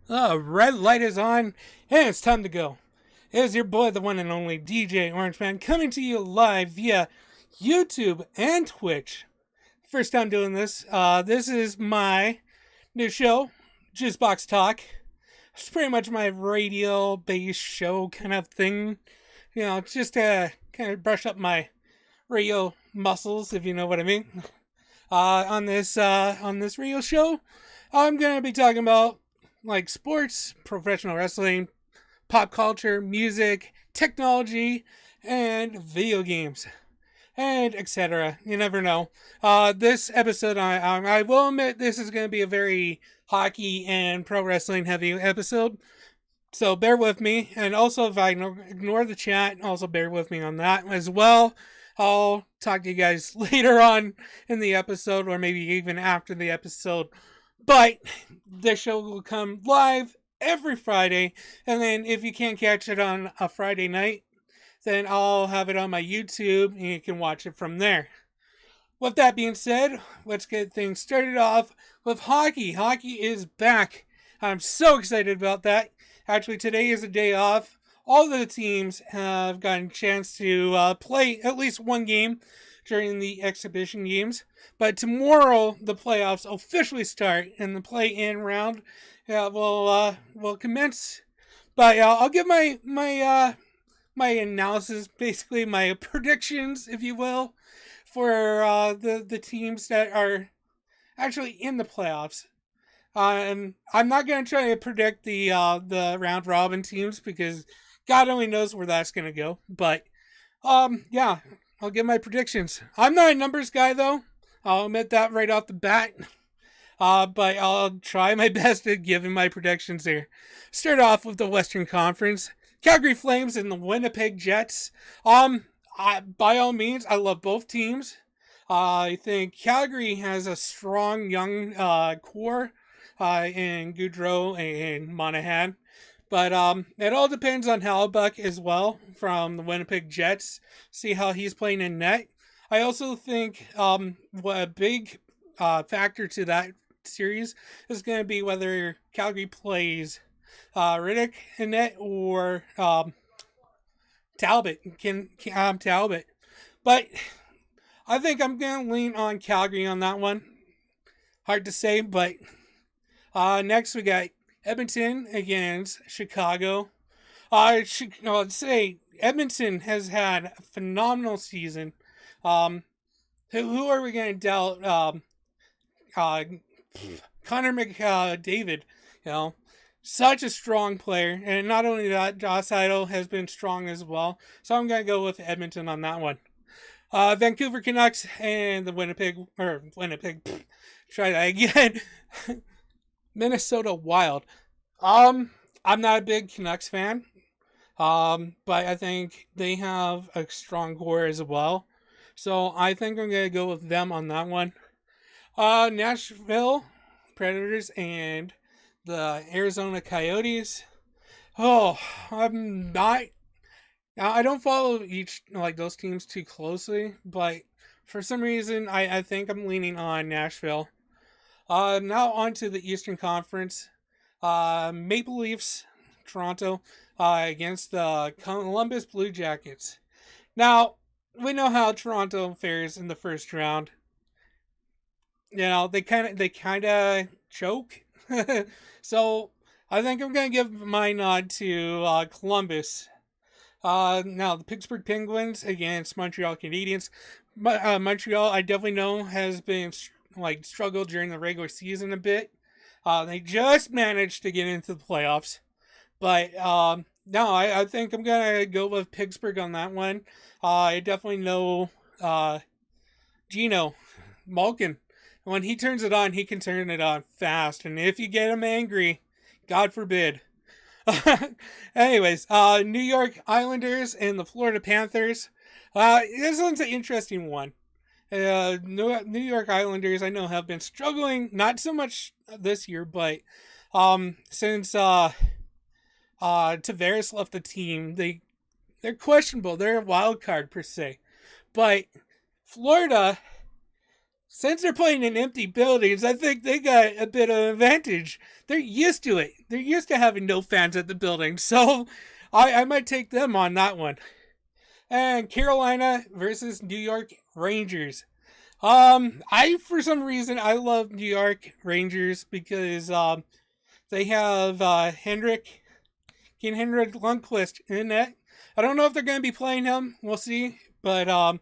Red light is on, and it's time to go. It is your boy, the one and only DJ Orangeman, coming to you live via YouTube and Twitch. First time doing this. This is my new show, Juicebox Talk. It's pretty much my radio-based show kind of thing. You know, just to kind of brush up my radio muscles, if you know what I mean. On this radio show, I'm gonna be talking about like sports, professional wrestling, pop culture, music, technology, and video games, and etc. You never know. This episode, I will admit, this is going to be a very hockey and pro wrestling heavy episode. So bear with me, and also if I ignore the chat, also bear with me on that as well. I'll talk to you guys later on in the episode, or maybe even after the episode. But this show will come live every Friday, and then if you can't catch it on a Friday night, then I'll have it on my YouTube, and you can watch it from there. With that being said, let's get things started off with hockey. Hockey is back. I'm so excited about that. Actually, today is a day off. All of the teams have gotten a chance to play at least one game during the exhibition games. But tomorrow, the playoffs officially start, and the play-in round will commence. But I'll give my analysis, basically my predictions, if you will, for the teams that are actually in the playoffs. And I'm not going to try to predict the round robin teams because God only knows where that's going to go. But yeah, I'll give my predictions. I'm not a numbers guy though. I'll admit that right off the bat. But I'll try my best to give him my predictions here. Start off with the Western Conference. Calgary Flames and the Winnipeg Jets. By all means, I love both teams. I think Calgary has a strong young core in Goudreau and Monahan. But it all depends on Hallebuck as well from the Winnipeg Jets. See how he's playing in net. I also think what a big factor to that series is going to be whether Calgary plays Riddick in net or Talbot. Talbot. But I think I'm going to lean on Calgary on that one. Hard to say, but next we got Edmonton against Chicago. I'd say Edmonton has had a phenomenal season. Who are we going to doubt? Connor McDavid, you know, such a strong player, and not only that, Josh Idle has been strong as well. So I'm going to go with Edmonton on that one. Vancouver Canucks and the Winnipeg. Try that again. Minnesota Wild. I'm not a big Canucks fan. But I think they have a strong core as well. So I think I'm going to go with them on that one. Nashville Predators and the Arizona Coyotes. Oh, I'm not. I don't follow those teams too closely, but for some reason I think I'm leaning on Nashville. Now on to the Eastern Conference. Maple Leafs, Toronto, against the Columbus Blue Jackets. Now, we know how Toronto fares in the first round. You know, they kind of choke. So, I think I'm going to give my nod to Columbus. Now, the Pittsburgh Penguins against Montreal Canadiens. Montreal, I definitely know, has been struggled during the regular season a bit. They just managed to get into the playoffs. But no, I think I'm going to go with Pittsburgh on that one. I definitely know Gino Malkin. When he turns it on, he can turn it on fast. And if you get him angry, God forbid. Anyways, New York Islanders and the Florida Panthers. This one's an interesting one. New York Islanders, I know, have been struggling, not so much this year, but since Tavares left the team, they're questionable. They're a wild card per se. But Florida Since they're playing in empty buildings, I think they got a bit of an advantage. They're used to it. They're used to having no fans at the building, so I might take them on that one. And Carolina versus New York Rangers. For some reason I love New York Rangers because they have Henrik Lundqvist in it. I don't know if they're going to be playing him. We'll see, but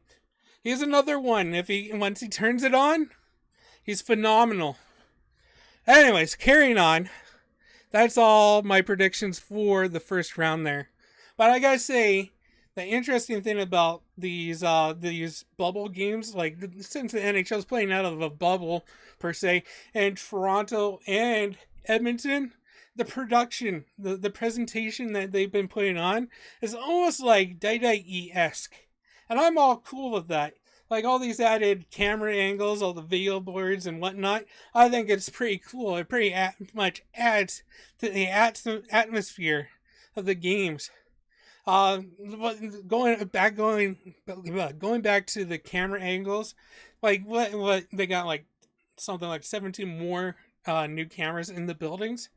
he's another one. Once he turns it on, he's phenomenal. Anyways, carrying on. That's all my predictions for the first round there. But I gotta say, the interesting thing about these bubble games, like since the NHL is playing out of a bubble per se, and Toronto and Edmonton, the production, the presentation that they've been putting on is almost like Dai-esque. And I'm all cool with that. Like all these added camera angles, all the video boards and whatnot. I think it's pretty cool. It pretty much adds to the atmosphere of the games. Going back to the camera angles, like what they got, like something like 17 more new cameras in the buildings.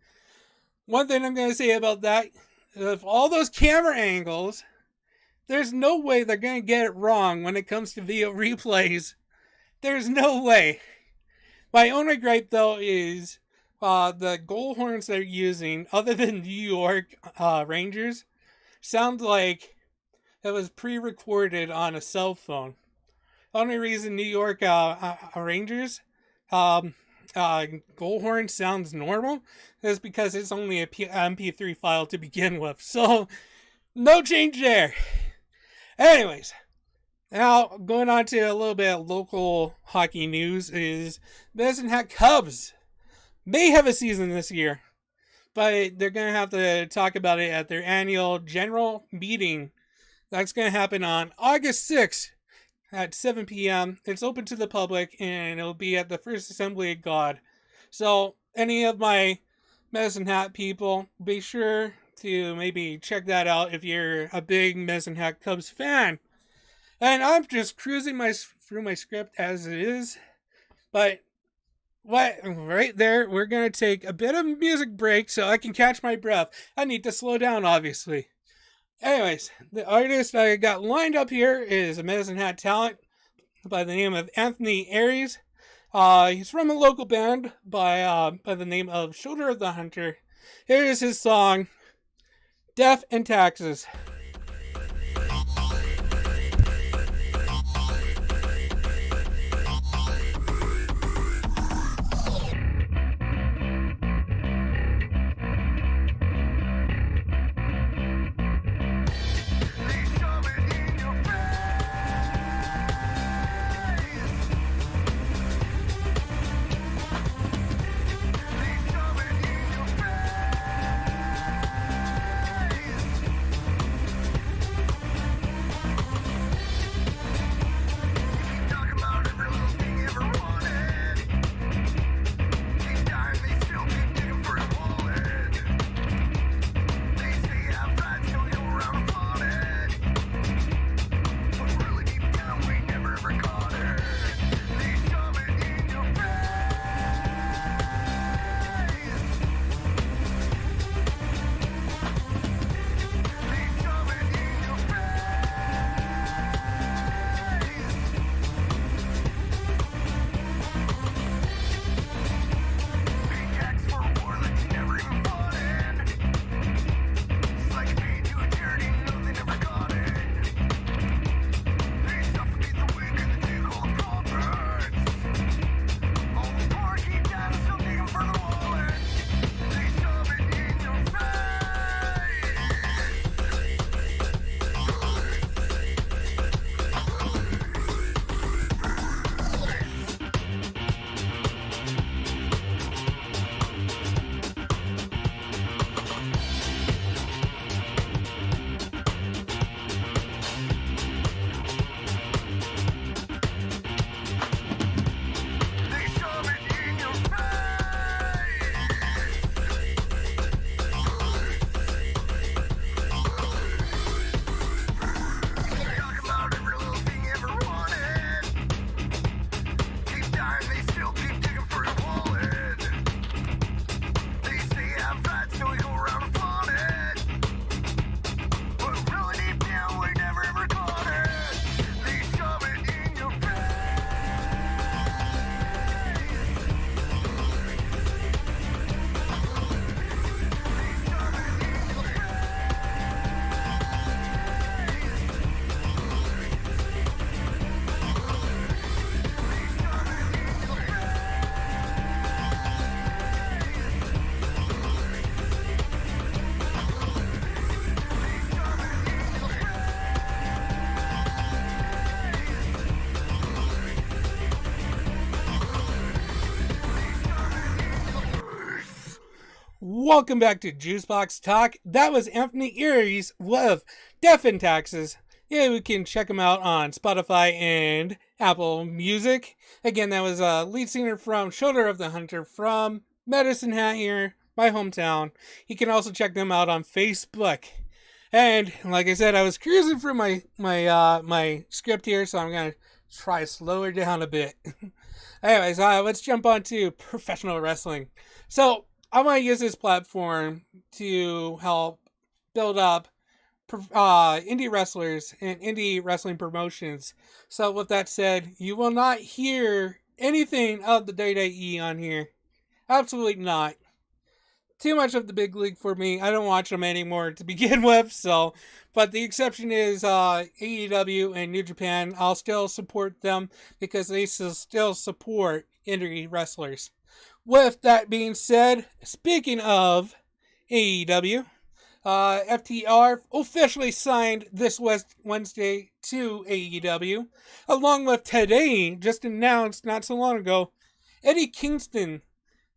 One thing I'm going to say about that, of all those camera angles, there's no way they're going to get it wrong when it comes to video replays. There's no way. My only gripe, though, is the goal horns they're using, other than New York Rangers, sound like it was pre-recorded on a cell phone. The only reason New York Rangers goal horn sounds normal is because it's only a MP3 file to begin with. So, no change there. Anyways, now going on to a little bit of local hockey news is Medicine Hat Cubs may have a season this year, but they're going to have to talk about it at their annual general meeting. That's going to happen on August 6th at 7 p.m. It's open to the public, and it'll be at the First Assembly of God. So, any of my Medicine Hat people, be sure to maybe check that out if you're a big Medicine Hat Cubs fan. And I'm just cruising through my script as it is. But right there, we're going to take a bit of a music break so I can catch my breath. I need to slow down, obviously. Anyways, the artist that I got lined up here is a Medicine Hat talent by the name of Anthony Aries. He's from a local band by the name of Shoulder of the Hunter. Here is his song, Death and Taxes. welcome back to Juicebox Talk. That was Anthony Aries with Death and Taxes. Yeah, we can check him out on Spotify and Apple Music. Again, that was a lead singer from Shoulder of the Hunter from Medicine Hat here, my hometown. You can also check them out on Facebook. And like I said, I was cruising through my script here, so I'm gonna try to slow her down a bit. Anyways, let's jump on to professional wrestling. So I want to use this platform to help build up indie wrestlers and indie wrestling promotions. So with that said, you will not hear anything of the WWE on here. Absolutely not. Too much of the big league for me. I don't watch them anymore to begin with. So, but the exception is AEW and New Japan. I'll still support them because they still support indie wrestlers. With that being said, speaking of AEW, FTR officially signed this Wednesday to AEW, along with today, just announced not so long ago, Eddie Kingston,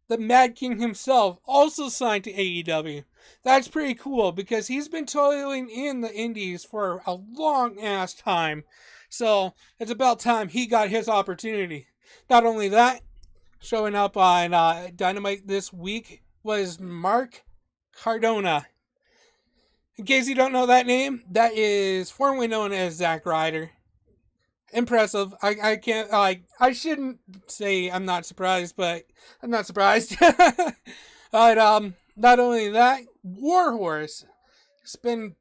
the Mad King himself, also signed to AEW. That's pretty cool because he's been toiling in the indies for a long ass time. So it's about time he got his opportunity. Not only that, showing up on Dynamite this week was Mark Cardona. In case you don't know that name, that is formerly known as Zack Ryder. Impressive. I can't, I shouldn't say I'm not surprised, but I'm not surprised. But, not only that, Warhorse has been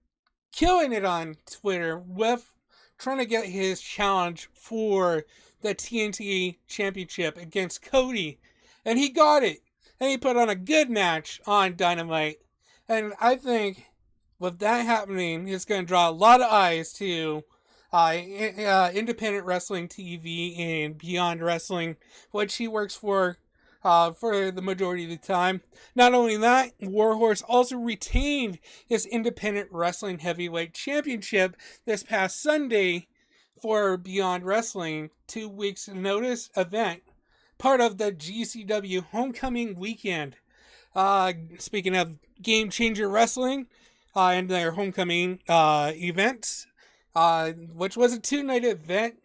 killing it on Twitter with trying to get his challenge for the TNT Championship against Cody. And he got it. And he put on a good match on Dynamite. And I think with that happening, it's going to draw a lot of eyes to independent wrestling TV and Beyond Wrestling, which he works for the majority of the time. Not only that, Warhorse also retained his independent wrestling heavyweight championship this past Sunday for Beyond Wrestling 2 weeks notice event, part of the GCW Homecoming Weekend. Speaking of Game Changer Wrestling and their Homecoming events, which was a 2-night event,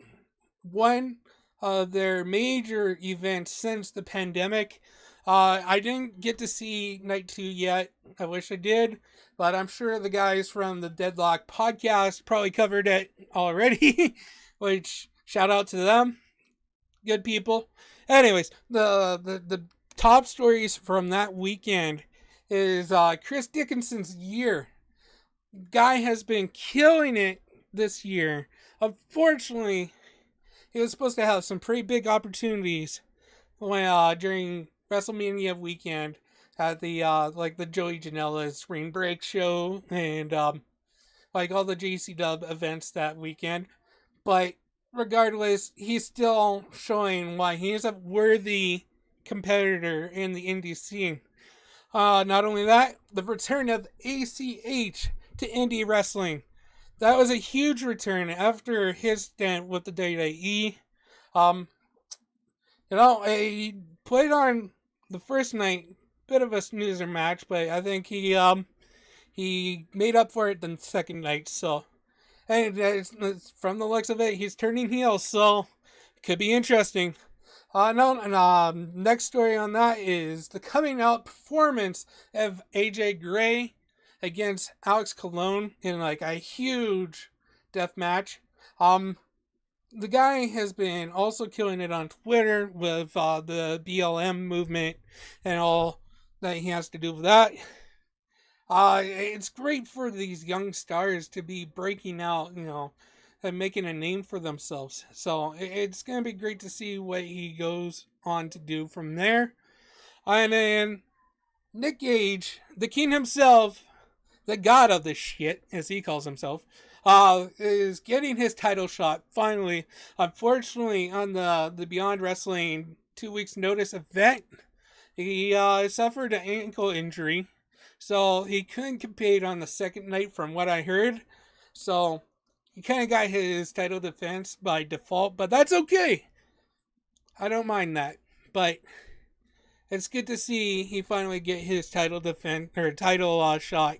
one of their major events since the pandemic. I didn't get to see night 2 yet. I wish I did, but I'm sure the guys from the Deadlock podcast probably covered it already, which shout out to them. Good people. Anyways, the top stories from that weekend is Chris Dickinson's year. Guy has been killing it this year. Unfortunately, he was supposed to have some pretty big opportunities during WrestleMania weekend at the the Joey Janela Spring Break show and all the GCW events that weekend. But regardless, he's still showing why he is a worthy competitor in the indie scene. Not only that, the return of ACH to indie wrestling. That was a huge return after his stint with the WWE. He played on the first night, bit of a snoozer match, but I think he made up for it the second night. So, and from the looks of it, he's turning heel, so it could be interesting. Next story on that is the coming out performance of AJ Gray against Alex Colon in a huge death match. The guy has been also killing it on Twitter with the BLM movement and all that he has to do with that. It's great for these young stars to be breaking out, and making a name for themselves. So it's going to be great to see what he goes on to do from there. And then Nick Gage, the king himself, the god of this shit, as he calls himself, is getting his title shot finally. Unfortunately, on the Beyond Wrestling 2 weeks notice event, he suffered an ankle injury, so he couldn't compete on the second night from what I heard. So he kind of got his title defense by default, but that's okay. I don't mind that. But it's good to see he finally get his title shot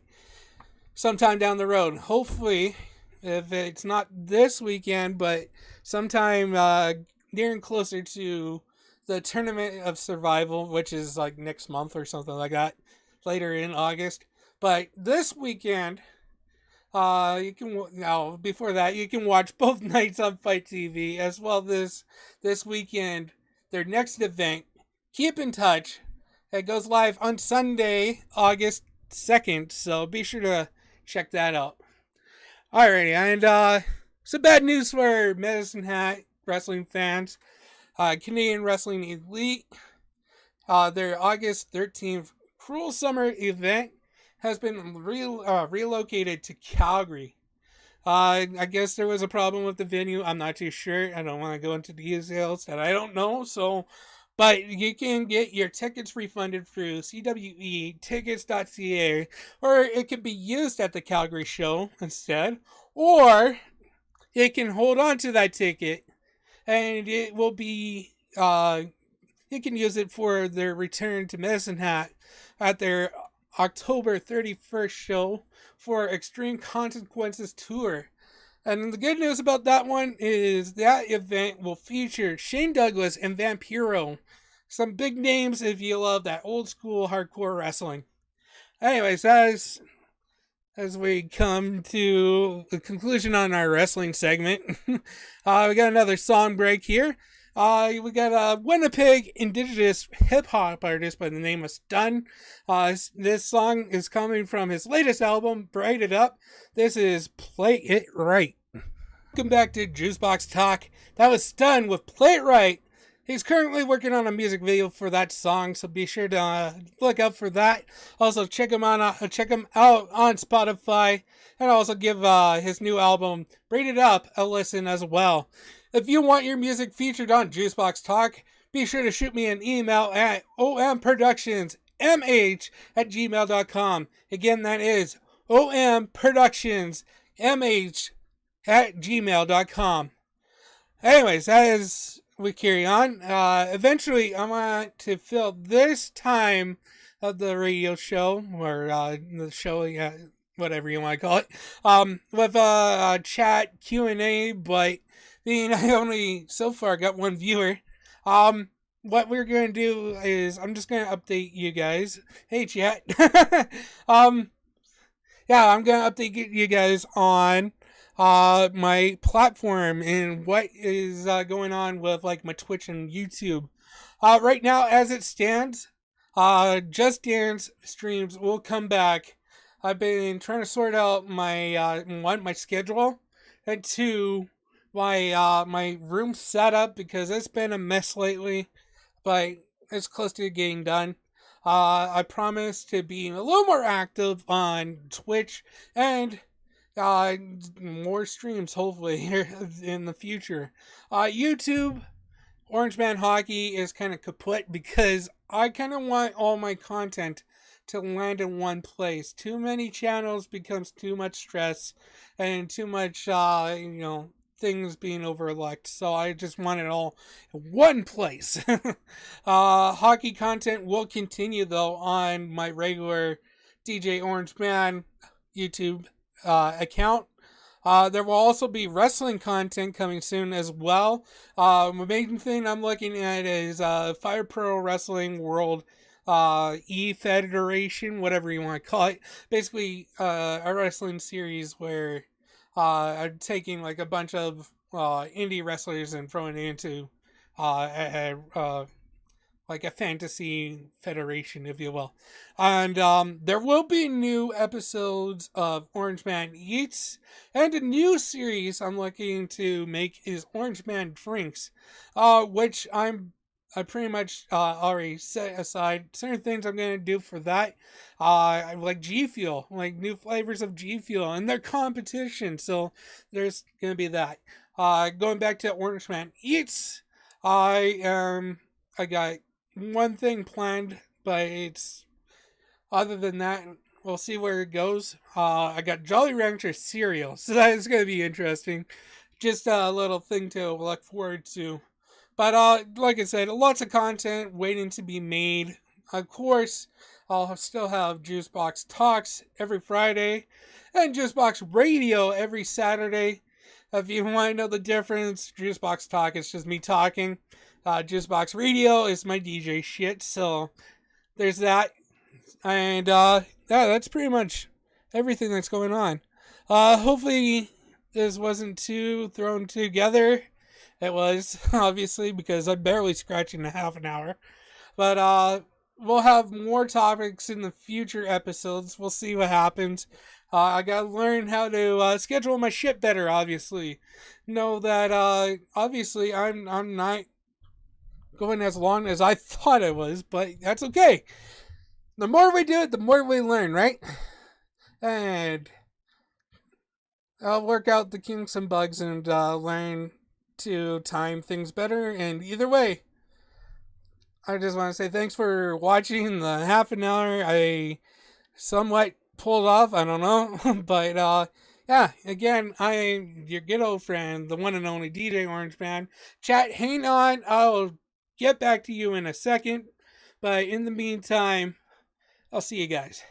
sometime down the road. Hopefully, if it's not this weekend, but sometime nearing closer to the Tournament of Survival, which is like next month or something like that, later in August. But this weekend, you can now before that you can watch both nights on Fight TV as well this weekend. Their next event, Keep in Touch. It goes live on Sunday, August 2nd. So be sure to check that out. Alrighty, and some bad news for Medicine Hat wrestling fans. Canadian Wrestling Elite, their August 13th Cruel Summer event has been relocated to Calgary. I guess there was a problem with the venue. I'm not too sure. I don't want to go into details that I don't know. But you can get your tickets refunded through cwetickets.ca, or it can be used at the Calgary show instead, or you can hold on to that ticket and it will be you can use it for their return to Medicine Hat at their October 31st show for Extreme Consequences Tour. And the good news about that one is that event will feature Shane Douglas and Vampiro. Some big names if you love that old school hardcore wrestling. Anyways, as we come to the conclusion on our wrestling segment, we got another song break here. We got a Winnipeg indigenous hip-hop artist by the name of Stun. This song is coming from his latest album, Bright It Up. This is Play It Right. Welcome back to Juicebox Talk. That was Stun with Play It Right. He's currently working on a music video for that song, so be sure to look out for that. Also, check him out on Spotify, and also give his new album, Braid It Up, a listen as well. If you want your music featured on Juicebox Talk, be sure to shoot me an email at omproductionsmh@gmail.com. Again, that is omproductionsmh@gmail.com. Anyways, as we carry on, eventually I want to fill this time of the radio show, or the show, yeah, whatever you want to call it, with a chat Q&A, but being I only so far got one viewer, what we're going to do is I'm just going to update you guys. Hey, chat. I'm going to update you guys on my platform and what is going on with like my Twitch and YouTube. Right now, as it stands, Just Dance streams will come back. I've been trying to sort out my my schedule, and two, my room setup, because it's been a mess lately, but it's close to getting done. I promise to be a little more active on Twitch and more streams hopefully here in the future. YouTube, Orange Man Hockey is kind of kaput because I kind of want all my content to land in one place. Too many channels becomes too much stress and too much things being overlooked, so I just want it all in one place. Hockey content will continue though on my regular DJ Orange Man YouTube account. There will also be wrestling content coming soon as well. The main thing I'm looking at is Fire Pro Wrestling World E-Federation, whatever you want to call it. Basically, a wrestling series where I'm taking like a bunch of indie wrestlers and throwing it into like a fantasy federation, if you will. And there will be new episodes of Orange Man Eats, and a new series I'm looking to make is Orange Man Drinks, which I pretty much already set aside certain things I'm going to do for that. Like G Fuel, like new flavors of G Fuel and their competition. So there's going to be that. Going back to Orange Man Eats, I got one thing planned, but it's other than that, we'll see where it goes. I got Jolly Rancher cereal, so that is going to be interesting. Just a little thing to look forward to. But like I said, lots of content waiting to be made. Of course, I'll still have Juicebox Talks every Friday and Juicebox Radio every Saturday. If you want to know the difference, Juicebox Talk is just me talking. Juicebox Radio is my DJ shit. So there's that. And yeah, that's pretty much everything that's going on. Hopefully, this wasn't too thrown together. It was, obviously, because I'm barely scratching a half an hour. But we'll have more topics in the future episodes. We'll see what happens. I gotta learn how to schedule my shit better, obviously. Know that, obviously, I'm not going as long as I thought I was, but that's okay. The more we do it, the more we learn, right? And I'll work out the kinks and bugs and learn to time things better. And either way, I just want to say thanks for watching the half an hour. I somewhat pulled off, I don't know. But yeah, again, I am your good old friend, the one and only DJ Orange Man. Chat, hang on. I'll get back to you in a second. But in the meantime, I'll see you guys.